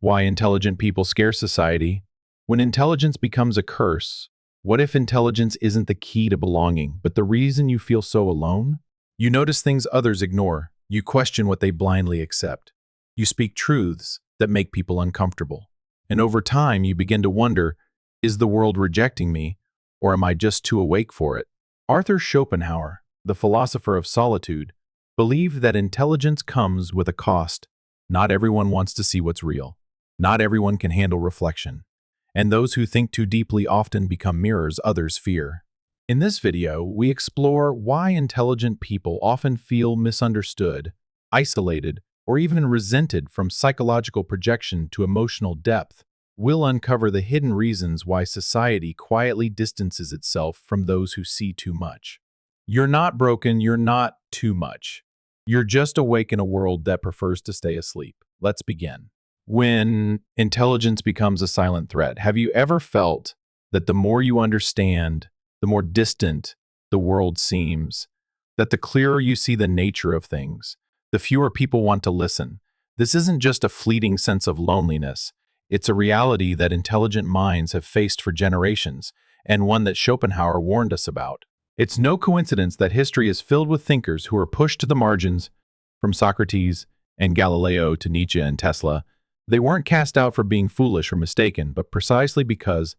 Why intelligent people scare society. When intelligence becomes a curse, what if intelligence isn't the key to belonging, but the reason you feel so alone? You notice things others ignore. You question what they blindly accept. You speak truths that make people uncomfortable. And over time, you begin to wonder, is the world rejecting me, or am I just too awake for it? Arthur Schopenhauer, the philosopher of solitude, believed that intelligence comes with a cost. Not everyone wants to see what's real. Not everyone can handle reflection. And those who think too deeply often become mirrors others fear. In this video, we explore why intelligent people often feel misunderstood, isolated, or even resented, from psychological projection to emotional depth. We'll uncover the hidden reasons why society quietly distances itself from those who see too much. You're not broken, you're not too much. You're just awake in a world that prefers to stay asleep. Let's begin. When intelligence becomes a silent threat, have you ever felt that the more you understand, the more distant the world seems? That the clearer you see the nature of things, the fewer people want to listen? This isn't just a fleeting sense of loneliness. It's a reality that intelligent minds have faced for generations, and one that Schopenhauer warned us about. It's no coincidence that history is filled with thinkers who are pushed to the margins, from Socrates and Galileo to Nietzsche and Tesla. They weren't cast out for being foolish or mistaken, but precisely because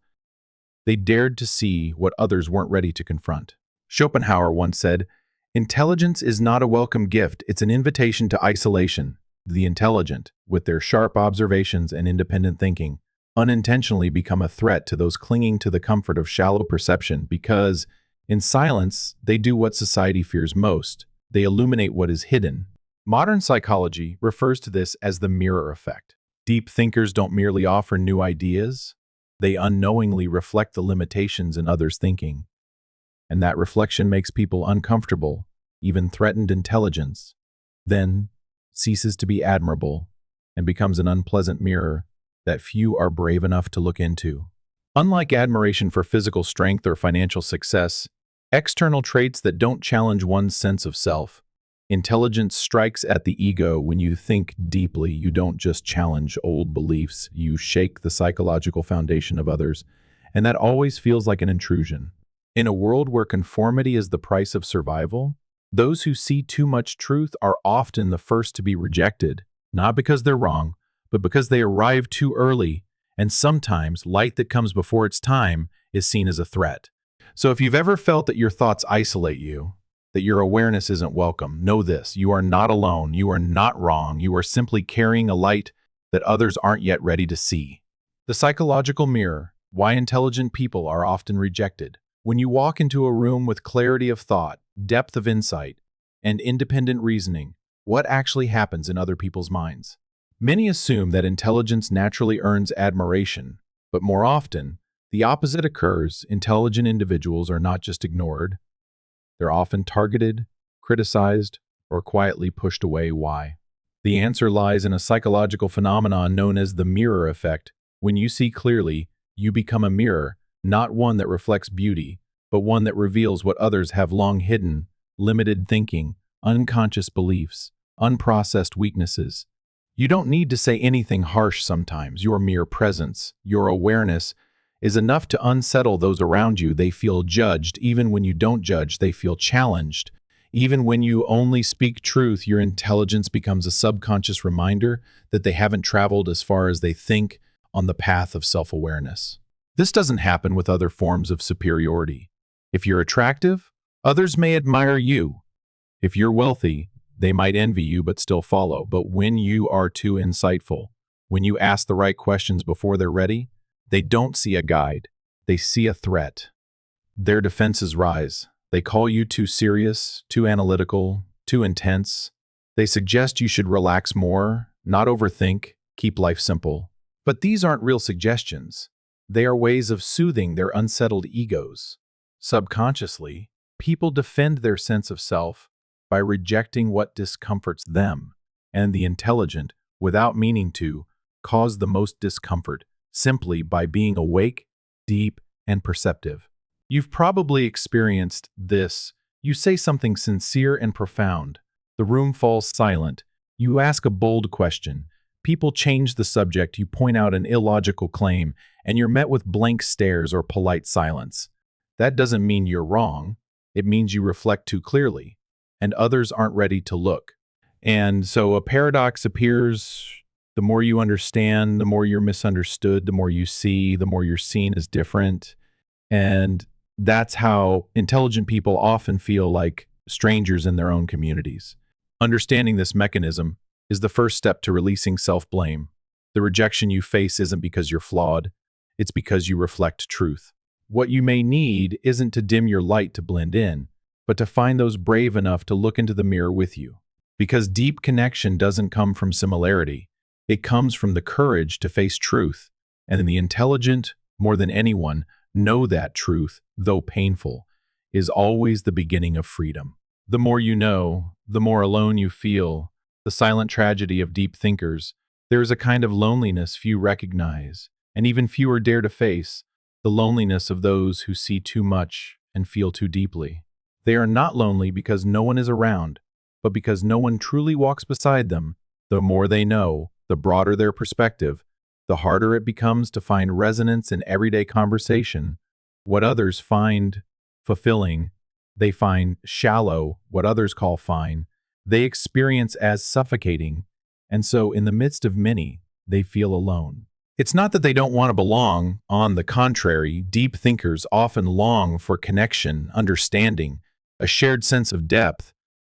they dared to see what others weren't ready to confront. Schopenhauer once said, "Intelligence is not a welcome gift, it's an invitation to isolation." The intelligent, with their sharp observations and independent thinking, unintentionally become a threat to those clinging to the comfort of shallow perception because, in silence, they do what society fears most. They illuminate what is hidden. Modern psychology refers to this as the mirror effect. Deep thinkers don't merely offer new ideas, they unknowingly reflect the limitations in others' thinking. And that reflection makes people uncomfortable, even threatened intelligence, then ceases to be admirable and becomes an unpleasant mirror that few are brave enough to look into. Unlike admiration for physical strength or financial success, external traits that don't challenge one's sense of self, intelligence strikes at the ego. When you think deeply, you don't just challenge old beliefs, you shake the psychological foundation of others, and that always feels like an intrusion. In a world where conformity is the price of survival, those who see too much truth are often the first to be rejected, not because they're wrong, but because they arrive too early, and sometimes light that comes before its time is seen as a threat. So if you've ever felt that your thoughts isolate you, that your awareness isn't welcome, know this: you are not alone, you are not wrong, you are simply carrying a light that others aren't yet ready to see. The psychological mirror: why intelligent people are often rejected. When you walk into a room with clarity of thought, depth of insight, and independent reasoning, what actually happens in other people's minds? Many assume that intelligence naturally earns admiration, but more often, the opposite occurs. Intelligent individuals are not just ignored, they're often targeted, criticized, or quietly pushed away. Why? The answer lies in a psychological phenomenon known as the mirror effect. When you see clearly, you become a mirror, not one that reflects beauty, but one that reveals what others have long hidden: limited thinking, unconscious beliefs, unprocessed weaknesses. You don't need to say anything harsh sometimes. Your mere presence, your awareness, is enough to unsettle those around you. They feel judged. Even when you don't judge, they feel challenged. Even when you only speak truth, your intelligence becomes a subconscious reminder that they haven't traveled as far as they think on the path of self-awareness. This doesn't happen with other forms of superiority. If you're attractive, others may admire you. If you're wealthy, they might envy you but still follow. But when you are too insightful, when you ask the right questions before they're ready, they don't see a guide, they see a threat. Their defenses rise. They call you too serious, too analytical, too intense. They suggest you should relax more, not overthink, keep life simple. But these aren't real suggestions. They are ways of soothing their unsettled egos. Subconsciously, people defend their sense of self by rejecting what discomforts them, and the intelligent, without meaning to, cause the most discomfort simply by being awake, deep, and perceptive. You've probably experienced this. You say something sincere and profound. The room falls silent. You ask a bold question. people change the subject, you point out an illogical claim, and you're met with blank stares or polite silence. That doesn't mean you're wrong. It means you reflect too clearly, and others aren't ready to look. And so a paradox appears. The more you understand, the more you're misunderstood, the more you see, the more you're seen as different. And that's how intelligent people often feel like strangers in their own communities. Understanding this mechanism is the first step to releasing self-blame. The rejection you face isn't because you're flawed, it's because you reflect truth. What you may need isn't to dim your light to blend in, but to find those brave enough to look into the mirror with you. Because deep connection doesn't come from similarity, it comes from the courage to face truth. And the intelligent, more than anyone, know that truth, though painful, is always the beginning of freedom. The more you know, the more alone you feel. The silent tragedy of deep thinkers. There is a kind of loneliness few recognize, and even fewer dare to face, the loneliness of those who see too much and feel too deeply. They are not lonely because no one is around, but because no one truly walks beside them. The more they know, the broader their perspective, the harder it becomes to find resonance in everyday conversation. What others find fulfilling, they find shallow. What others call fine, they experience as suffocating. And so, in the midst of many, they feel alone. It's not that they don't want to belong. On the contrary, deep thinkers often long for connection, understanding, a shared sense of depth.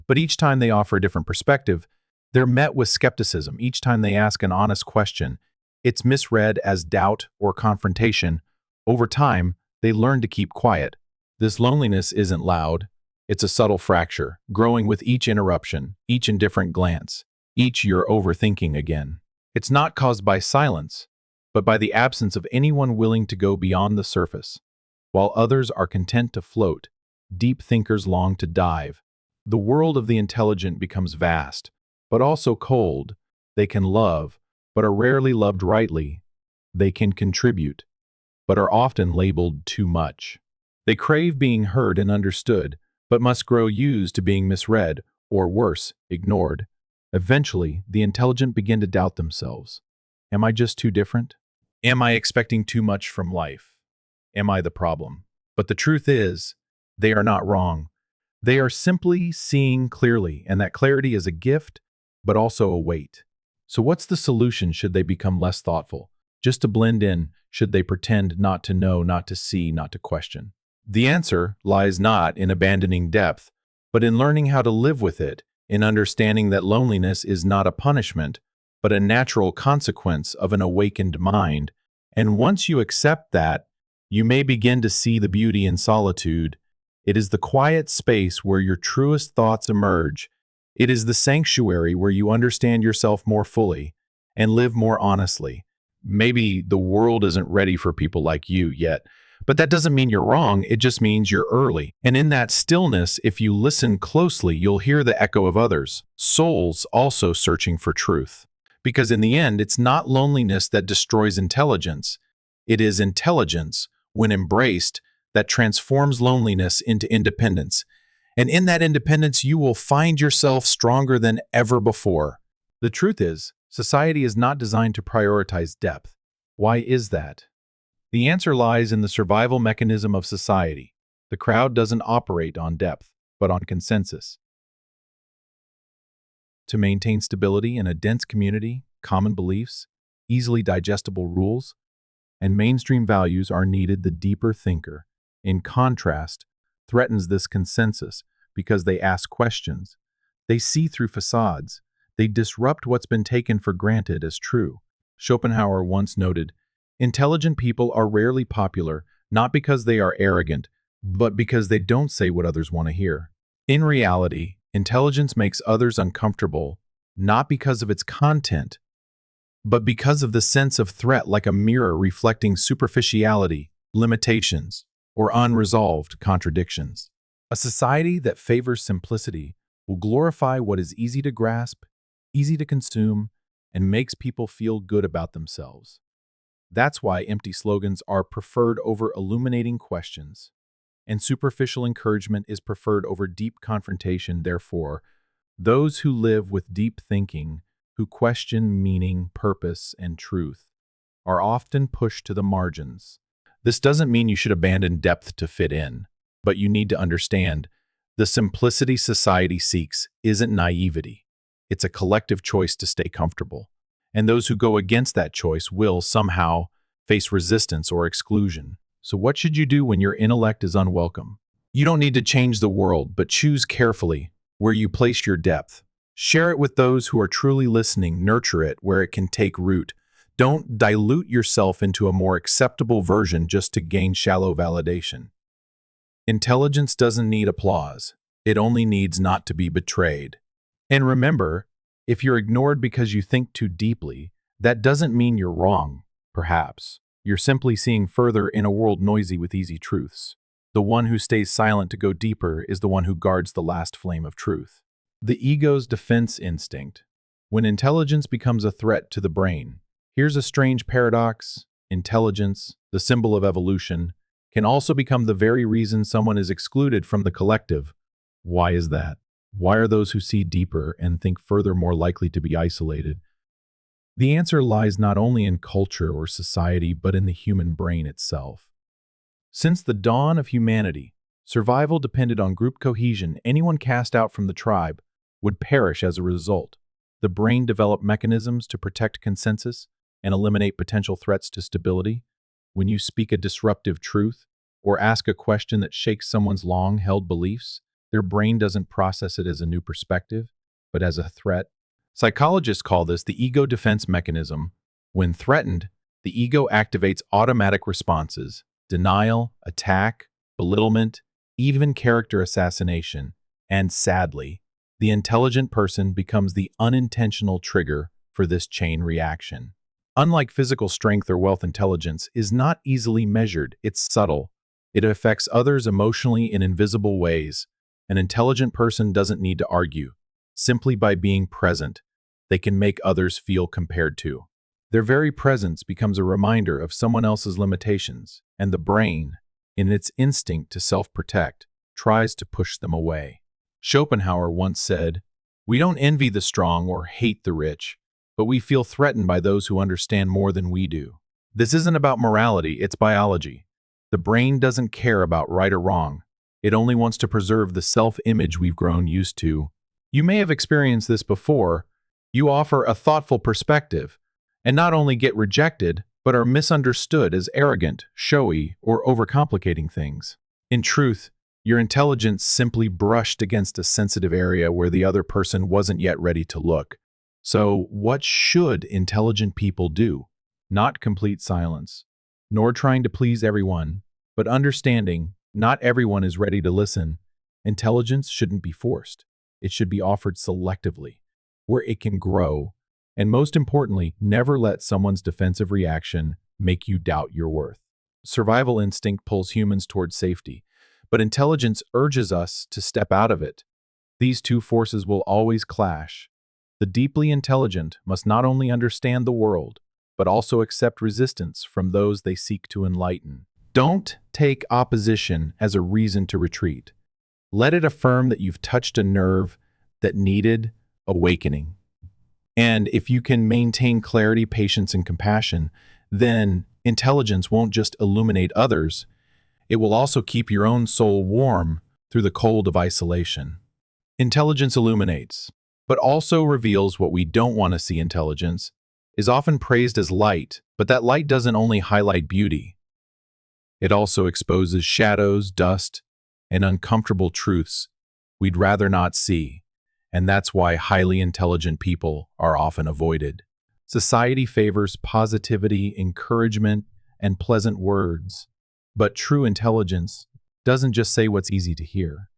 But each time they offer a different perspective, they're met with skepticism. Each time they ask an honest question, it's misread as doubt or confrontation. Over time, they learn to keep quiet. This loneliness isn't loud. It's a subtle fracture, growing with each interruption, each indifferent glance, each you're overthinking again. It's not caused by silence, but by the absence of anyone willing to go beyond the surface. While others are content to float, deep thinkers long to dive. The world of the intelligent becomes vast, but also cold. They can love, but are rarely loved rightly. They can contribute, but are often labeled too much. They crave being heard and understood, but must grow used to being misread, or worse, ignored. Eventually, the intelligent begin to doubt themselves. Am I just too different? Am I expecting too much from life? Am I the problem? But the truth is, they are not wrong. They are simply seeing clearly, and that clarity is a gift, but also a weight. So what's the solution should they become less thoughtful? Just to blend in, should they pretend not to know, not to see, not to question? The answer lies not in abandoning depth, but in learning how to live with it, in understanding that loneliness is not a punishment, but a natural consequence of an awakened mind. And once you accept that, you may begin to see the beauty in solitude. It is the quiet space where your truest thoughts emerge. It is the sanctuary where you understand yourself more fully and live more honestly. Maybe the world isn't ready for people like you yet, but that doesn't mean you're wrong. It just means you're early. And in that stillness, if you listen closely, you'll hear the echo of others, souls also searching for truth. Because in the end, it's not loneliness that destroys intelligence. It is intelligence, when embraced, that transforms loneliness into independence. And in that independence, you will find yourself stronger than ever before. The truth is, society is not designed to prioritize depth. Why is that? The answer lies in the survival mechanism of society. The crowd doesn't operate on depth, but on consensus. To maintain stability in a dense community, common beliefs, easily digestible rules, and mainstream values are needed. The deeper thinker, in contrast, threatens this consensus because they ask questions. They see through facades. They disrupt what's been taken for granted as true. Schopenhauer once noted, "Intelligent people are rarely popular, not because they are arrogant, but because they don't say what others want to hear." In reality, intelligence makes others uncomfortable, not because of its content, but because of the sense of threat, like a mirror reflecting superficiality, limitations, or unresolved contradictions. A society that favors simplicity will glorify what is easy to grasp, easy to consume, and makes people feel good about themselves. That's why empty slogans are preferred over illuminating questions, and superficial encouragement is preferred over deep confrontation. Therefore, those who live with deep thinking, who question meaning, purpose, and truth, are often pushed to the margins. This doesn't mean you should abandon depth to fit in, but you need to understand the simplicity society seeks isn't naivety. It's a collective choice to stay comfortable. And those who go against that choice will somehow face resistance or exclusion. So what should you do when your intellect is unwelcome? You don't need to change the world, but choose carefully where you place your depth. Share it with those who are truly listening, nurture it where it can take root. Don't dilute yourself into a more acceptable version just to gain shallow validation. Intelligence doesn't need applause. It only needs not to be betrayed. And remember, if you're ignored because you think too deeply, that doesn't mean you're wrong, perhaps. You're simply seeing further in a world noisy with easy truths. The one who stays silent to go deeper is the one who guards the last flame of truth. The ego's defense instinct. When intelligence becomes a threat to the brain, here's a strange paradox. Intelligence, the symbol of evolution, can also become the very reason someone is excluded from the collective. Why is that? Why are those who see deeper and think further more likely to be isolated? The answer lies not only in culture or society, but in the human brain itself. Since the dawn of humanity, survival depended on group cohesion. Anyone cast out from the tribe would perish as a result. The brain developed mechanisms to protect consensus and eliminate potential threats to stability. When you speak a disruptive truth or ask a question that shakes someone's long-held beliefs, their brain doesn't process it as a new perspective, but as a threat. Psychologists call this the ego defense mechanism. When threatened, the ego activates automatic responses: denial, attack, belittlement, even character assassination. And sadly, the intelligent person becomes the unintentional trigger for this chain reaction. Unlike physical strength or wealth, intelligence is not easily measured. It's subtle. It affects others emotionally in invisible ways. An intelligent person doesn't need to argue. Simply by being present, they can make others feel compared to. Their very presence becomes a reminder of someone else's limitations, and the brain, in its instinct to self-protect, tries to push them away. Schopenhauer once said, "We don't envy the strong or hate the rich, but we feel threatened by those who understand more than we do." This isn't about morality, it's biology. The brain doesn't care about right or wrong. It only wants to preserve the self-image we've grown used to. You may have experienced this before. You offer a thoughtful perspective, and not only get rejected, but are misunderstood as arrogant, showy, or overcomplicating things. In truth, your intelligence simply brushed against a sensitive area where the other person wasn't yet ready to look. So, what should intelligent people do? Not complete silence, nor trying to please everyone, but understanding not everyone is ready to listen. Intelligence shouldn't be forced. It should be offered selectively, where it can grow. And most importantly, never let someone's defensive reaction make you doubt your worth. Survival instinct pulls humans towards safety, but intelligence urges us to step out of it. These two forces will always clash. The deeply intelligent must not only understand the world, but also accept resistance from those they seek to enlighten. Don't take opposition as a reason to retreat. Let it affirm that you've touched a nerve that needed awakening. And if you can maintain clarity, patience, and compassion, then intelligence won't just illuminate others, it will also keep your own soul warm through the cold of isolation. Intelligence illuminates, but also reveals what we don't want to see. Intelligence is often praised as light, but that light doesn't only highlight beauty. It also exposes shadows, dust, and uncomfortable truths we'd rather not see, and that's why highly intelligent people are often avoided. Society favors positivity, encouragement, and pleasant words, but true intelligence doesn't just say what's easy to hear.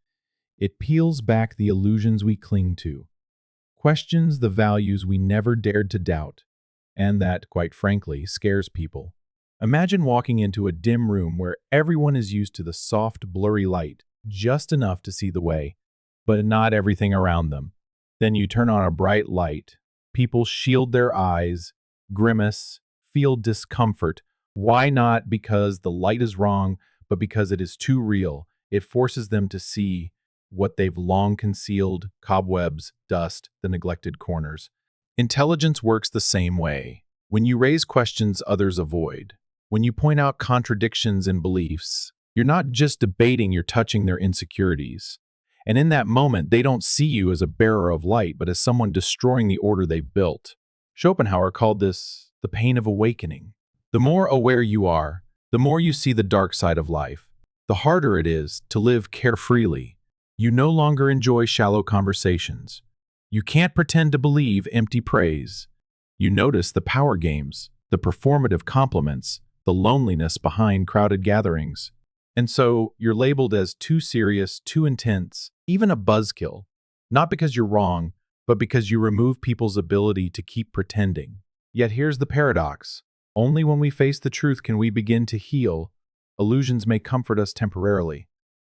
It peels back the illusions we cling to, questions the values we never dared to doubt, and that, quite frankly, scares people. Imagine walking into a dim room where everyone is used to the soft, blurry light, just enough to see the way, but not everything around them. Then you turn on a bright light. People shield their eyes, grimace, feel discomfort. Why not because the light is wrong, but because it is too real. It forces them to see what they've long concealed: cobwebs, dust, the neglected corners. Intelligence works the same way. When you raise questions others avoid, when you point out contradictions in beliefs, you're not just debating, you're touching their insecurities. And in that moment, they don't see you as a bearer of light, but as someone destroying the order they've built. Schopenhauer called this the pain of awakening. The more aware you are, the more you see the dark side of life, the harder it is to live carefreely. You no longer enjoy shallow conversations. You can't pretend to believe empty praise. You notice the power games, the performative compliments, the loneliness behind crowded gatherings. And so you're labeled as too serious, too intense, even a buzzkill, not because you're wrong, but because you remove people's ability to keep pretending. Yet here's the paradox. Only when we face the truth can we begin to heal. Illusions may comfort us temporarily,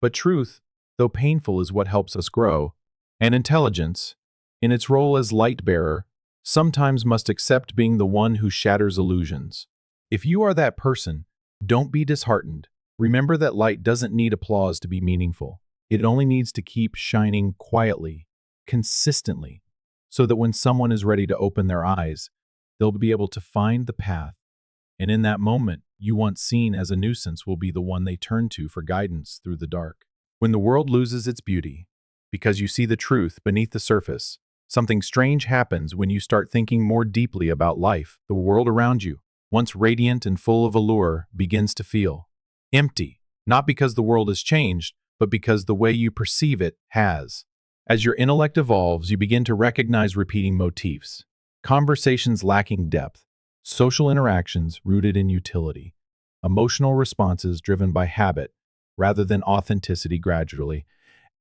but truth, though painful, is what helps us grow. And intelligence, in its role as light bearer, sometimes must accept being the one who shatters illusions. If you are that person, don't be disheartened. Remember that light doesn't need applause to be meaningful. It only needs to keep shining quietly, consistently, so that when someone is ready to open their eyes, they'll be able to find the path. And in that moment, you once seen as a nuisance will be the one they turn to for guidance through the dark. When the world loses its beauty, because you see the truth beneath the surface, something strange happens when you start thinking more deeply about life. The world around you, once radiant and full of allure, begins to feel empty, not because the world has changed, but because the way you perceive it has. As your intellect evolves, you begin to recognize repeating motifs, conversations lacking depth, social interactions rooted in utility, emotional responses driven by habit rather than authenticity. Gradually,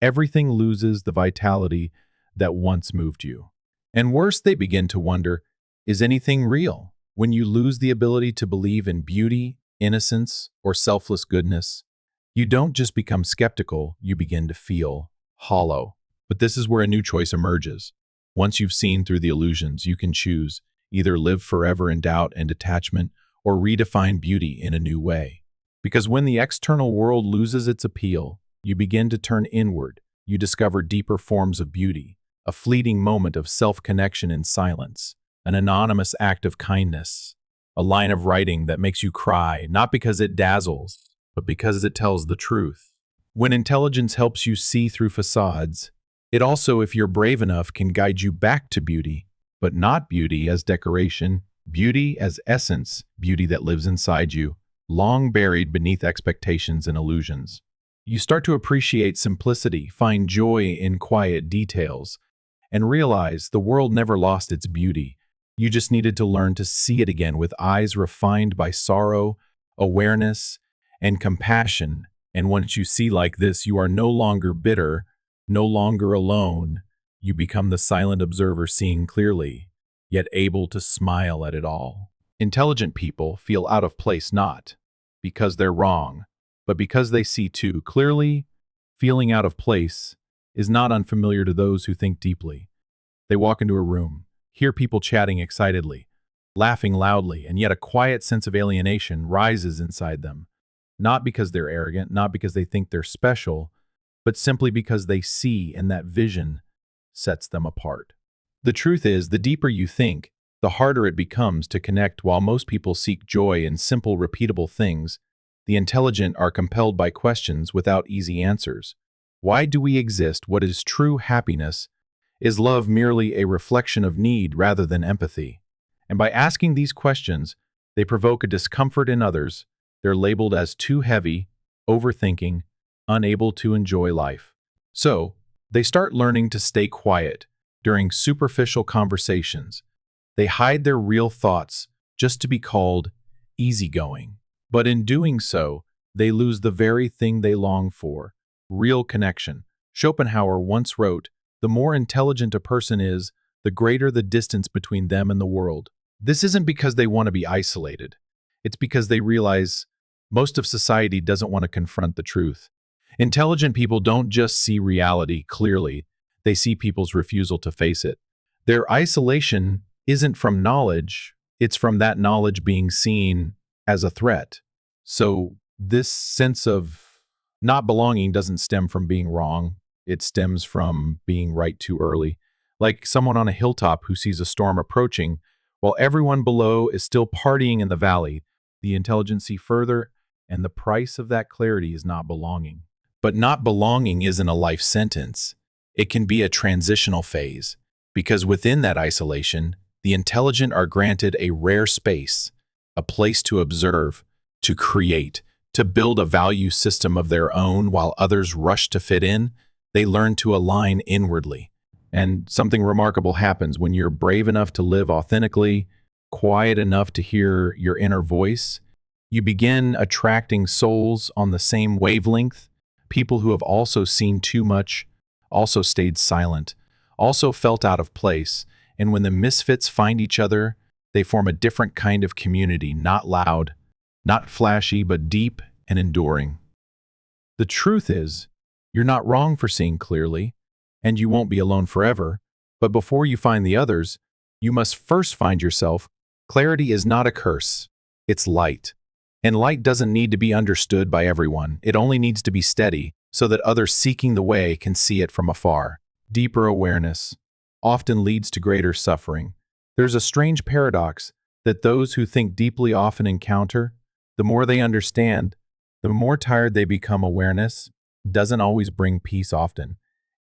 everything loses the vitality that once moved you. And worse, they begin to wonder, is anything real? When you lose the ability to believe in beauty, innocence, or selfless goodness, you don't just become skeptical, you begin to feel hollow. But this is where a new choice emerges. Once you've seen through the illusions, you can choose either live forever in doubt and detachment or redefine beauty in a new way. Because when the external world loses its appeal, you begin to turn inward. You discover deeper forms of beauty, a fleeting moment of self-connection in silence, an anonymous act of kindness, a line of writing that makes you cry, not because it dazzles, but because it tells the truth. When intelligence helps you see through facades, it also, if you're brave enough, can guide you back to beauty, but not beauty as decoration, beauty as essence, beauty that lives inside you, long buried beneath expectations and illusions. You start to appreciate simplicity, find joy in quiet details, and realize the world never lost its beauty. You just needed to learn to see it again with eyes refined by sorrow, awareness, and compassion. And once you see like this, you are no longer bitter, no longer alone. You become the silent observer seeing clearly, yet able to smile at it all. Intelligent people feel out of place not because they're wrong, but because they see too clearly. Feeling out of place is not unfamiliar to those who think deeply. They walk into a room, hear people chatting excitedly, laughing loudly, and yet a quiet sense of alienation rises inside them. Not because they're arrogant, not because they think they're special, but simply because they see, and that vision sets them apart. The truth is, the deeper you think, the harder it becomes to connect. While most people seek joy in simple, repeatable things, the intelligent are compelled by questions without easy answers. Why do we exist? What is true happiness? Is love merely a reflection of need rather than empathy? And by asking these questions, they provoke a discomfort in others. They're labeled as too heavy, overthinking, unable to enjoy life. So, they start learning to stay quiet during superficial conversations. They hide their real thoughts just to be called easygoing. But in doing so, they lose the very thing they long for, real connection. Schopenhauer once wrote, "The more intelligent a person is, the greater the distance between them and the world." This isn't because they want to be isolated. It's because they realize most of society doesn't want to confront the truth. Intelligent people don't just see reality clearly, they see people's refusal to face it. Their isolation isn't from knowledge, it's from that knowledge being seen as a threat. So this sense of not belonging doesn't stem from being wrong, it stems from being right too early. like someone on a hilltop who sees a storm approaching, while everyone below is still partying in the valley. The intelligence see further, and the price of that clarity is not belonging. But not belonging isn't a life sentence. It can be a transitional phase, because within that isolation, the intelligent are granted a rare space, a place to observe, to create, to build a value system of their own while others rush to fit in. They learn to align inwardly. And something remarkable happens when you're brave enough to live authentically, quiet enough to hear your inner voice. You begin attracting souls on the same wavelength, people who have also seen too much, also stayed silent, also felt out of place. And when the misfits find each other, they form a different kind of community, not loud, not flashy, but deep and enduring. The truth is, you're not wrong for seeing clearly, and you won't be alone forever. But before you find the others, you must first find yourself. Clarity is not a curse, it's light. And light doesn't need to be understood by everyone. It only needs to be steady so that others seeking the way can see it from afar. Deeper awareness often leads to greater suffering. There's a strange paradox that those who think deeply often encounter. The more they understand, the more tired they become. Awareness doesn't always bring peace often.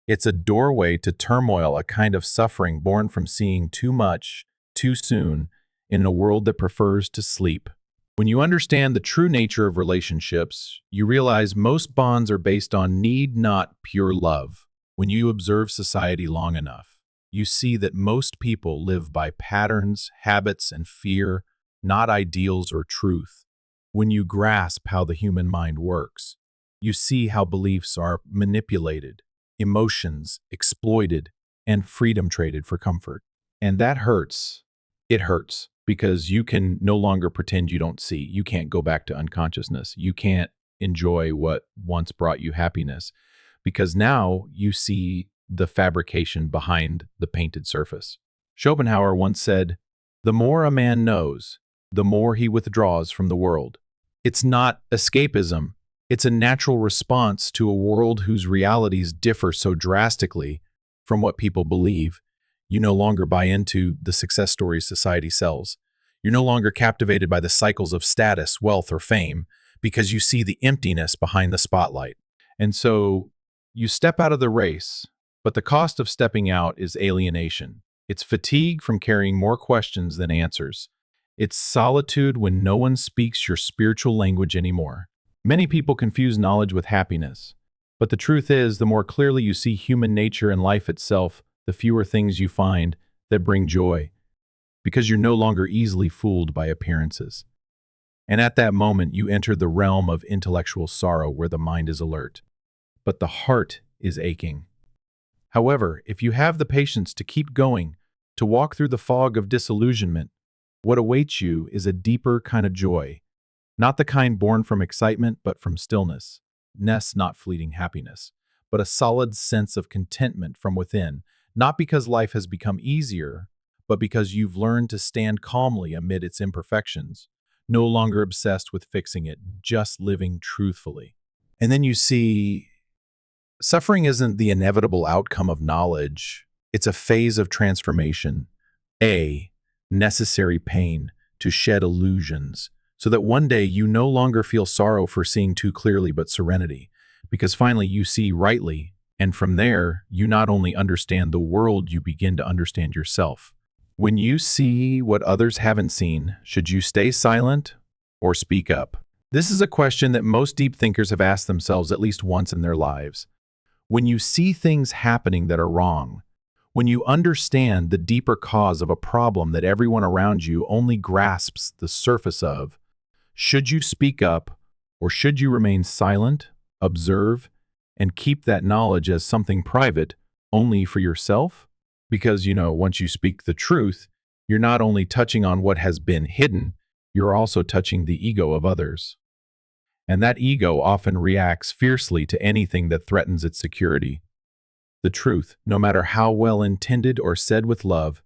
It's a doorway to turmoil, a kind of suffering born from seeing too much, too soon, in a world that prefers to sleep. When you understand the true nature of relationships, you realize most bonds are based on need, not pure love. When you observe society long enough, you see that most people live by patterns, habits, and fear, not ideals or truth. When you grasp how the human mind works, you see how beliefs are manipulated, emotions exploited, and freedom traded for comfort. And that hurts. It hurts because you can no longer pretend you don't see. You can't go back to unconsciousness. You can't enjoy what once brought you happiness because now you see the fabrication behind the painted surface. Schopenhauer once said, "The more a man knows, the more he withdraws from the world." It's not escapism. It's a natural response to a world whose realities differ so drastically from what people believe. You no longer buy into the success stories society sells. You're no longer captivated by the cycles of status, wealth, or fame because you see the emptiness behind the spotlight. And so you step out of the race, but the cost of stepping out is alienation. It's fatigue from carrying more questions than answers. It's solitude when no one speaks your spiritual language anymore. Many people confuse knowledge with happiness, but the truth is, the more clearly you see human nature and life itself, the fewer things you find that bring joy, because you're no longer easily fooled by appearances. And at that moment, you enter the realm of intellectual sorrow where the mind is alert, but the heart is aching. However, if you have the patience to keep going, to walk through the fog of disillusionment, what awaits you is a deeper kind of joy, not the kind born from excitement, but from stillness. Not fleeting happiness, but a solid sense of contentment from within, not because life has become easier, but because you've learned to stand calmly amid its imperfections, no longer obsessed with fixing it, just living truthfully. And then you see, suffering isn't the inevitable outcome of knowledge. It's a phase of transformation, a necessary pain to shed illusions, so that one day you no longer feel sorrow for seeing too clearly, but serenity, because finally you see rightly, and from there, you not only understand the world, you begin to understand yourself. When you see what others haven't seen, should you stay silent or speak up? This is a question that most deep thinkers have asked themselves at least once in their lives. When you see things happening that are wrong, when you understand the deeper cause of a problem that everyone around you only grasps the surface of, should you speak up or should you remain silent, observe, and keep that knowledge as something private only for yourself? Because, once you speak the truth, you're not only touching on what has been hidden, you're also touching the ego of others. And that ego often reacts fiercely to anything that threatens its security. The truth, no matter how well intended or said with love,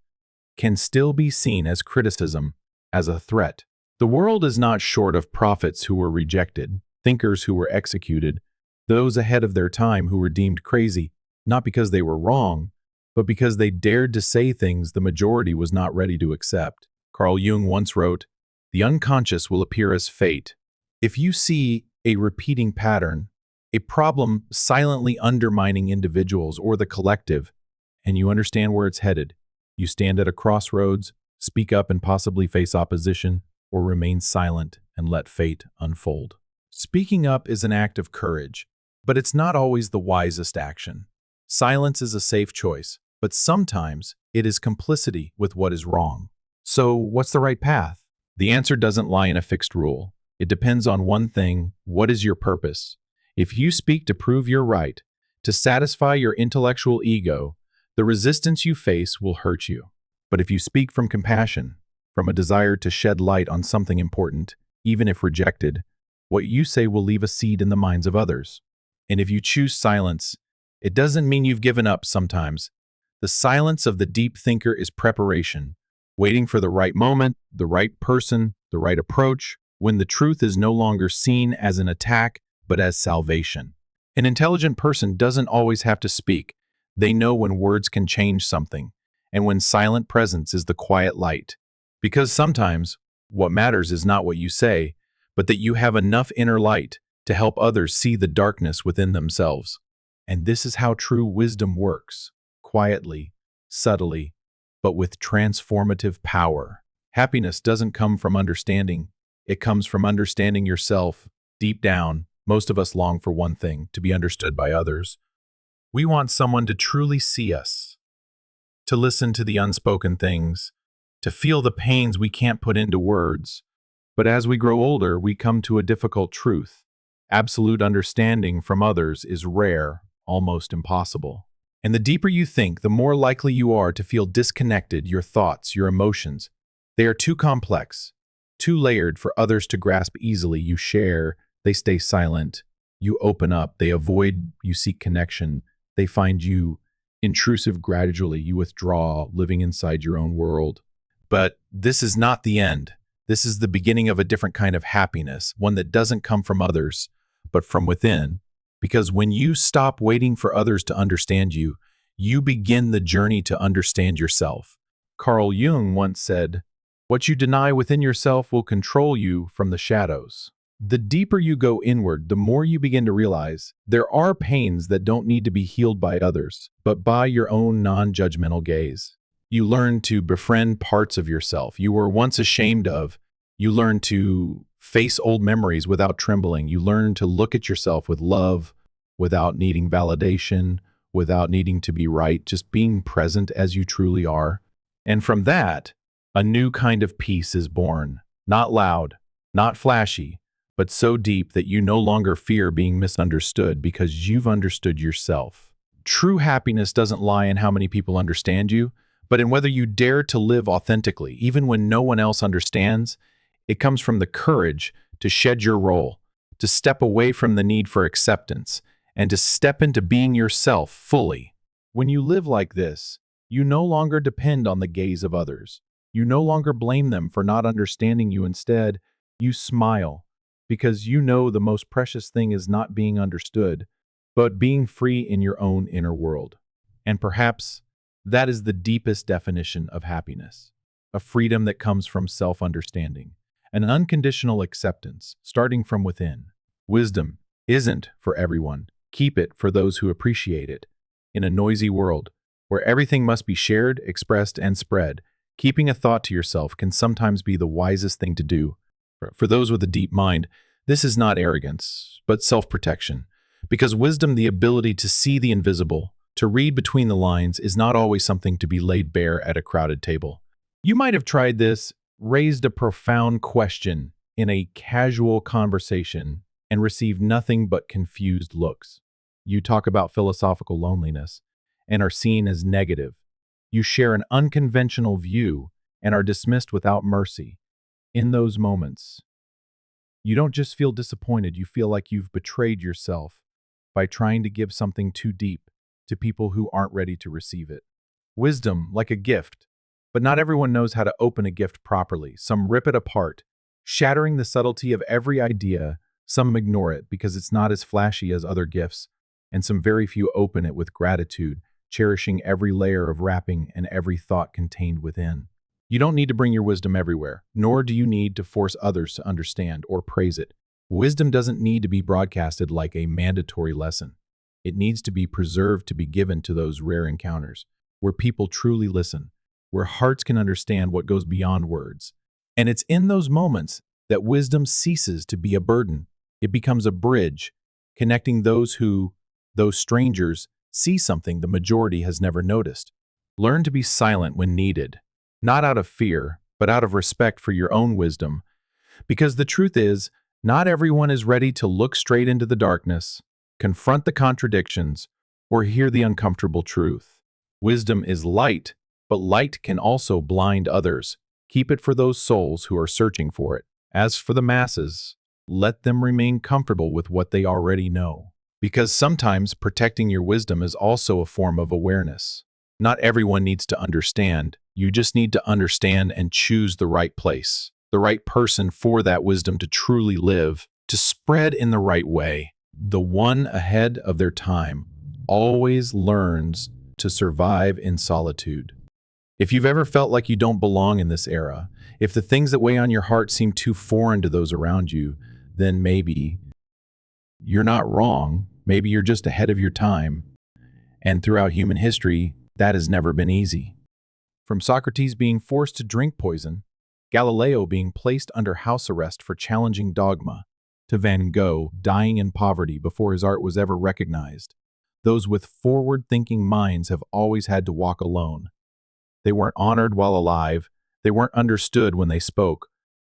can still be seen as criticism, as a threat. The world is not short of prophets who were rejected, thinkers who were executed, those ahead of their time who were deemed crazy, not because they were wrong, but because they dared to say things the majority was not ready to accept. Carl Jung once wrote, "The unconscious will appear as fate." If you see a repeating pattern, a problem silently undermining individuals or the collective, and you understand where it's headed, you stand at a crossroads, speak up and possibly face opposition, or remain silent and let fate unfold. Speaking up is an act of courage, but it's not always the wisest action. Silence is a safe choice, but sometimes it is complicity with what is wrong. So, what's the right path? The answer doesn't lie in a fixed rule. It depends on one thing: what is your purpose? If you speak to prove you're right, to satisfy your intellectual ego, the resistance you face will hurt you. But if you speak from compassion, from a desire to shed light on something important, even if rejected, what you say will leave a seed in the minds of others. And if you choose silence, it doesn't mean you've given up sometimes. The silence of the deep thinker is preparation, waiting for the right moment, the right person, the right approach, when the truth is no longer seen as an attack, but as salvation. An intelligent person doesn't always have to speak. They know when words can change something, and when silent presence is the quiet light. Because sometimes, what matters is not what you say, but that you have enough inner light to help others see the darkness within themselves. And this is how true wisdom works, quietly, subtly, but with transformative power. Happiness doesn't come from understanding. It comes from understanding yourself. Deep down, most of us long for one thing: to be understood by others. We want someone to truly see us, to listen to the unspoken things, to feel the pains we can't put into words. But as we grow older, we come to a difficult truth. Absolute understanding from others is rare, almost impossible. And the deeper you think, the more likely you are to feel disconnected. Your thoughts, your emotions, they are too complex, too layered for others to grasp easily. You share, they stay silent. You open up, they avoid. You seek connection, they find you intrusive. Gradually, you withdraw, living inside your own world. But this is not the end. This is the beginning of a different kind of happiness, one that doesn't come from others, but from within. Because when you stop waiting for others to understand you, you begin the journey to understand yourself. Carl Jung once said, "What you deny within yourself will control you from the shadows." The deeper you go inward, the more you begin to realize there are pains that don't need to be healed by others, but by your own non-judgmental gaze. You learn to befriend parts of yourself you were once ashamed of. You learn to face old memories without trembling. You learn to look at yourself with love, without needing validation, without needing to be right, just being present as you truly are. And from that, a new kind of peace is born. Not loud, not flashy, but so deep that you no longer fear being misunderstood because you've understood yourself. True happiness doesn't lie in how many people understand you, but in whether you dare to live authentically, even when no one else understands. It comes from the courage to shed your role, to step away from the need for acceptance, and to step into being yourself fully. When you live like this, you no longer depend on the gaze of others. You no longer blame them for not understanding you. Instead, you smile, because you know the most precious thing is not being understood, but being free in your own inner world. And perhaps that is the deepest definition of happiness, a freedom that comes from self-understanding, an unconditional acceptance starting from within. Wisdom isn't for everyone. Keep it for those who appreciate it. In a noisy world, where everything must be shared, expressed, and spread, keeping a thought to yourself can sometimes be the wisest thing to do. For those with a deep mind, this is not arrogance, but self-protection. Because wisdom, the ability to see the invisible, to read between the lines, is not always something to be laid bare at a crowded table. You might have tried this, raised a profound question in a casual conversation, and received nothing but confused looks. You talk about philosophical loneliness and are seen as negative. You share an unconventional view and are dismissed without mercy. In those moments, you don't just feel disappointed, you feel like you've betrayed yourself by trying to give something too deep to people who aren't ready to receive it. Wisdom, like a gift, but not everyone knows how to open a gift properly. Some rip it apart, shattering the subtlety of every idea. Some ignore it because it's not as flashy as other gifts, and some very few open it with gratitude cherishing every layer of wrapping and every thought contained within. You don't need to bring your wisdom everywhere, nor do you need to force others to understand or praise it. Wisdom doesn't need to be broadcasted like a mandatory lesson. It needs to be preserved to be given to those rare encounters, where people truly listen, where hearts can understand what goes beyond words. And it's in those moments that wisdom ceases to be a burden. It becomes a bridge, connecting those strangers, see something the majority has never noticed. Learn to be silent when needed, not out of fear, but out of respect for your own wisdom. Because the truth is, not everyone is ready to look straight into the darkness, confront the contradictions, or hear the uncomfortable truth. Wisdom is light, but light can also blind others. Keep it for those souls who are searching for it. As for the masses, let them remain comfortable with what they already know. Because sometimes protecting your wisdom is also a form of awareness. Not everyone needs to understand. You just need to understand and choose the right place, the right person for that wisdom to truly live, to spread in the right way. The one ahead of their time always learns to survive in solitude. If you've ever felt like you don't belong in this era, if the things that weigh on your heart seem too foreign to those around you, then maybe you're not wrong. Maybe you're just ahead of your time. And throughout human history, that has never been easy. From Socrates being forced to drink poison, Galileo being placed under house arrest for challenging dogma, to Van Gogh dying in poverty before his art was ever recognized, those with forward-thinking minds have always had to walk alone. They weren't honored while alive. They weren't understood when they spoke,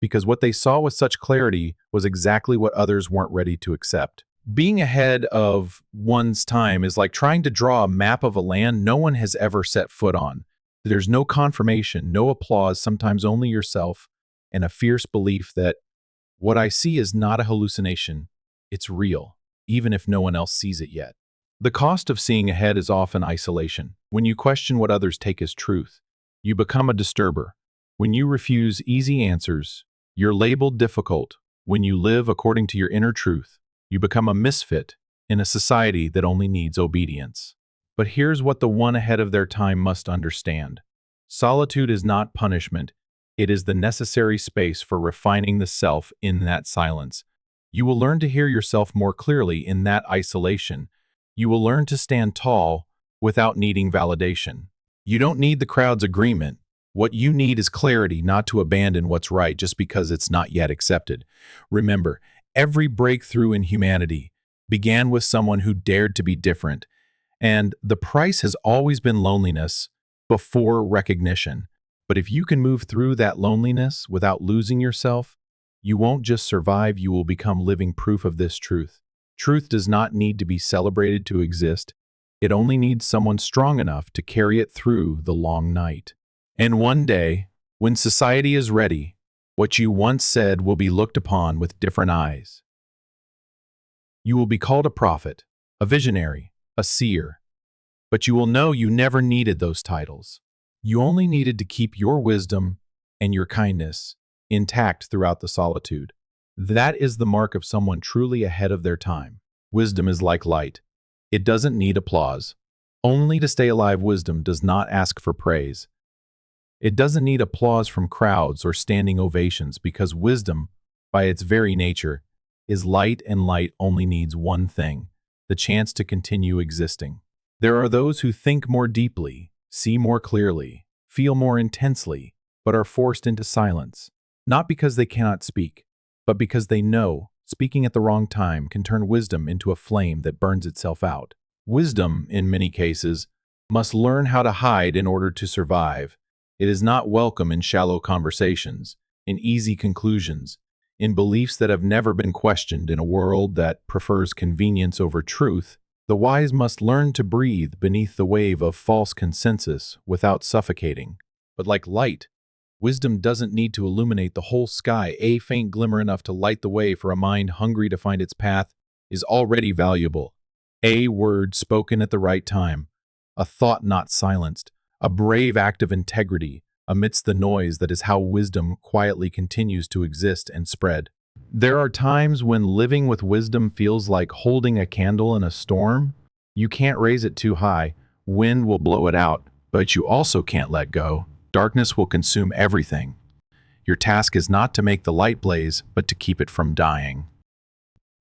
because what they saw with such clarity was exactly what others weren't ready to accept. Being ahead of one's time is like trying to draw a map of a land no one has ever set foot on. There's no confirmation, no applause, sometimes only yourself, and a fierce belief that what I see is not a hallucination, it's real, even if no one else sees it yet. The cost of seeing ahead is often isolation. When you question what others take as truth, you become a disturber. When you refuse easy answers, you're labeled difficult. When you live according to your inner truth, you become a misfit in a society that only needs obedience. But here's what the one ahead of their time must understand. Solitude is not punishment. It is the necessary space for refining the self in that silence. You will learn to hear yourself more clearly in that isolation. You will learn to stand tall without needing validation. You don't need the crowd's agreement. What you need is clarity, not to abandon what's right just because it's not yet accepted. Remember, every breakthrough in humanity began with someone who dared to be different, and the price has always been loneliness before recognition. But if you can move through that loneliness without losing yourself, you won't just survive, you will become living proof of this truth. Truth does not need to be celebrated to exist. It only needs someone strong enough to carry it through the long night. And one day, when society is ready, what you once said will be looked upon with different eyes. You will be called a prophet, a visionary, a seer, but you will know you never needed those titles. You only needed to keep your wisdom and your kindness intact throughout the solitude. That is the mark of someone truly ahead of their time. Wisdom is like light. It doesn't need applause. Only to stay alive, wisdom does not ask for praise. It doesn't need applause from crowds or standing ovations, because wisdom, by its very nature, is light, and light only needs one thing: the chance to continue existing. There are those who think more deeply, see more clearly, feel more intensely, but are forced into silence, not because they cannot speak, but because they know speaking at the wrong time can turn wisdom into a flame that burns itself out. Wisdom, in many cases, must learn how to hide in order to survive. It is not welcome in shallow conversations, in easy conclusions, in beliefs that have never been questioned. In a world that prefers convenience over truth, the wise must learn to breathe beneath the wave of false consensus without suffocating. But like light, wisdom doesn't need to illuminate the whole sky. A faint glimmer enough to light the way for a mind hungry to find its path is already valuable. A word spoken at the right time, a thought not silenced, a brave act of integrity amidst the noise, that is how wisdom quietly continues to exist and spread. There are times when living with wisdom feels like holding a candle in a storm. You can't raise it too high Wind will blow it out, but you also can't let go. Darkness will consume everything. Your task is not to make the light blaze, but to keep it from dying.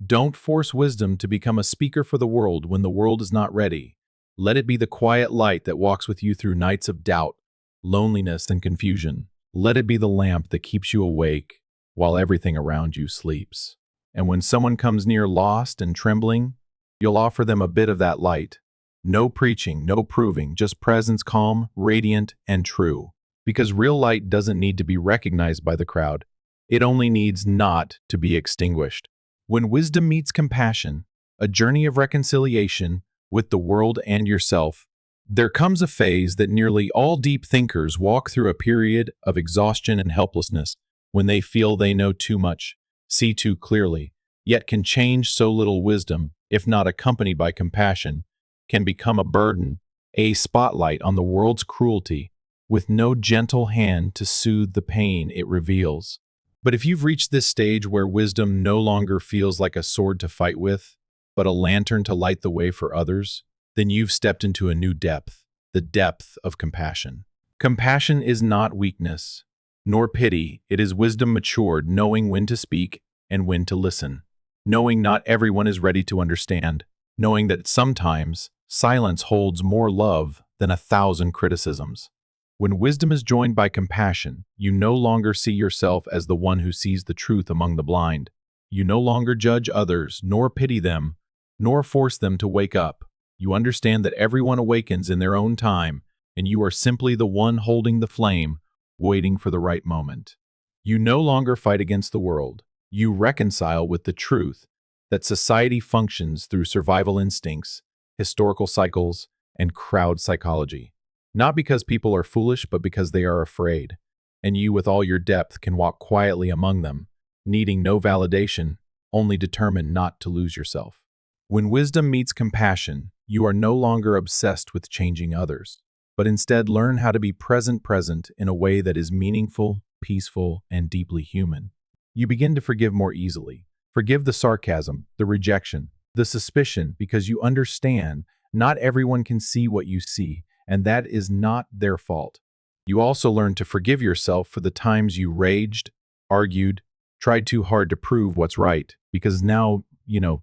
Don't force wisdom to become a speaker for the world when the world is not ready. Let it be the quiet light that walks with you through nights of doubt, loneliness, and confusion. Let it be the lamp that keeps you awake while everything around you sleeps. And when someone comes near lost and trembling, you'll offer them a bit of that light. No preaching, no proving, just presence calm, radiant, and true. Because real light doesn't need to be recognized by the crowd. It only needs not to be extinguished. When wisdom meets compassion, a journey of reconciliation with the world and yourself, there comes a phase that nearly all deep thinkers walk through, a period of exhaustion and helplessness, when they feel they know too much, see too clearly, yet can change so little. Wisdom, if not accompanied by compassion, can become a burden, a spotlight on the world's cruelty, with no gentle hand to soothe the pain it reveals. But if you've reached this stage where wisdom no longer feels like a sword to fight with, but a lantern to light the way for others, then you've stepped into a new depth, the depth of compassion. Compassion is not weakness, nor pity. It is wisdom matured, knowing when to speak and when to listen, knowing not everyone is ready to understand, knowing that sometimes silence holds more love than 1,000 criticisms. When wisdom is joined by compassion, you no longer see yourself as the one who sees the truth among the blind. You no longer judge others, nor pity them, nor force them to wake up. You understand that everyone awakens in their own time, and you are simply the one holding the flame, waiting for the right moment. You no longer fight against the world. You reconcile with the truth that society functions through survival instincts, historical cycles, and crowd psychology. Not because people are foolish, but because they are afraid. And you, with all your depth, can walk quietly among them, needing no validation, only determined not to lose yourself. When wisdom meets compassion, you are no longer obsessed with changing others, but instead learn how to be present in a way that is meaningful, peaceful, and deeply human. You begin to forgive more easily. Forgive the sarcasm, the rejection, the suspicion, because you understand not everyone can see what you see, and that is not their fault. You also learn to forgive yourself for the times you raged, argued, tried too hard to prove what's right, because now,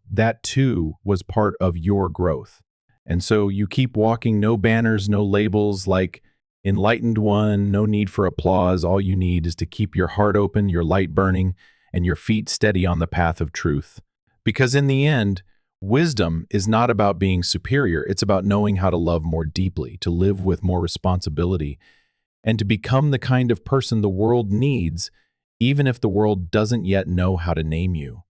that too was part of your growth. And so you keep walking, no banners, no labels like enlightened one, no need for applause. All you need is to keep your heart open, your light burning, and your feet steady on the path of truth. Because in the end, wisdom is not about being superior. It's about knowing how to love more deeply, to live with more responsibility, and to become the kind of person the world needs, even if the world doesn't yet know how to name you.